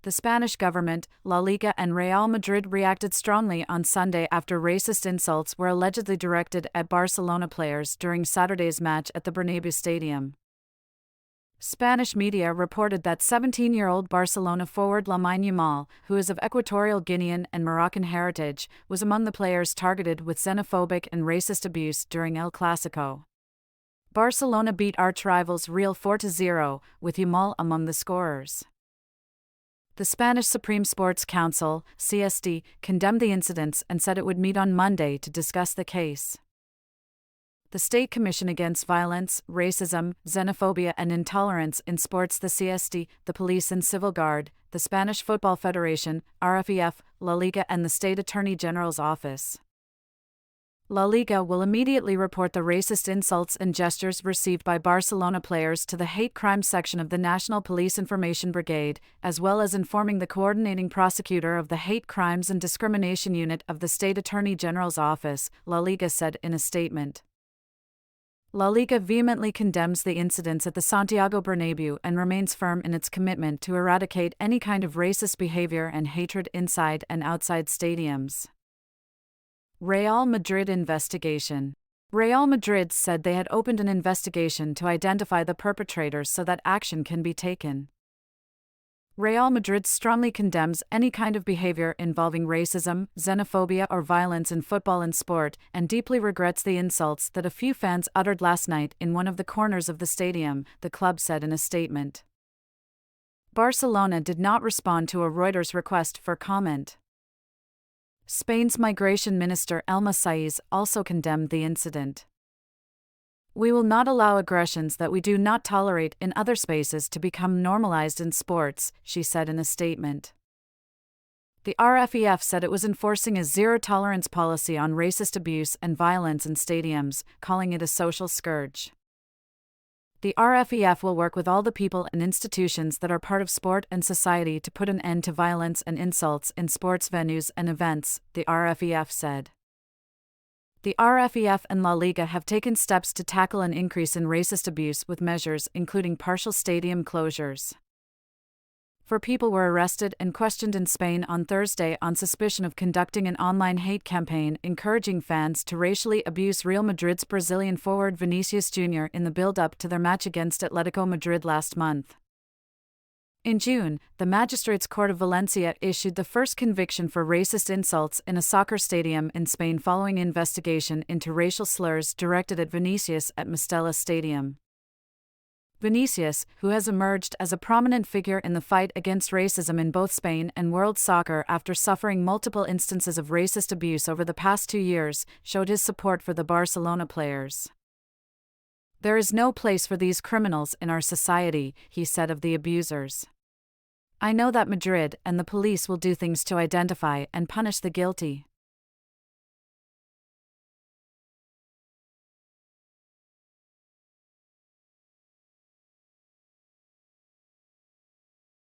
The Spanish government, La Liga and Real Madrid reacted strongly on Sunday after racist insults were allegedly directed at Barcelona players during Saturday's match at the Bernabeu stadium. Spanish media reported that 17-year-old Barcelona forward Lamine Yamal, who is of Equatorial Guinean and Moroccan heritage, was among the players targeted with xenophobic and racist abuse during El Clasico. Barcelona beat arch-rivals Real 4-0, with Yamal among the scorers. The Spanish Supreme Sports Council, CSD, condemned the incidents and said it would meet on Monday to discuss the case. The State Commission Against Violence, Racism, Xenophobia and Intolerance in Sports, the CSD, the Police and Civil Guard, the Spanish Football Federation, RFEF, La Liga and the State Attorney General's Office. La Liga will immediately report the racist insults and gestures received by Barcelona players to the Hate Crime Section of the National Police Information Brigade, as well as informing the coordinating prosecutor of the Hate Crimes and Discrimination Unit of the State Attorney General's Office, La Liga said in a statement. La Liga vehemently condemns the incidents at the Santiago Bernabeu and remains firm in its commitment to eradicate any kind of racist behavior and hatred inside and outside stadiums. Real Madrid investigation. Real Madrid said they had opened an investigation to identify the perpetrators so that action can be taken. Real Madrid strongly condemns any kind of behavior involving racism, xenophobia or violence in football and sport, and deeply regrets the insults that a few fans uttered last night in one of the corners of the stadium, the club said in a statement. Barcelona did not respond to a Reuters request for comment. Spain's Migration Minister Elma Saiz also condemned the incident. We will not allow aggressions that we do not tolerate in other spaces to become normalized in sports, she said in a statement. The RFEF said it was enforcing a zero-tolerance policy on racist abuse and violence in stadiums, calling it a social scourge. The RFEF will work with all the people and institutions that are part of sport and society to put an end to violence and insults in sports venues and events, the RFEF said. The RFEF and La Liga have taken steps to tackle an increase in racist abuse with measures including partial stadium closures. 4 people were arrested and questioned in Spain on Thursday on suspicion of conducting an online hate campaign encouraging fans to racially abuse Real Madrid's Brazilian forward Vinicius Jr. in the build-up to their match against Atletico Madrid last month. In June, the Magistrates Court of Valencia issued the first conviction for racist insults in a soccer stadium in Spain following investigation into racial slurs directed at Vinicius at Mestalla Stadium. Vinicius, who has emerged as a prominent figure in the fight against racism in both Spain and world soccer after suffering multiple instances of racist abuse over the past 2 years, showed his support for the Barcelona players. There is no place for these criminals in our society, he said of the abusers. I know that Madrid and the police will do things to identify and punish the guilty.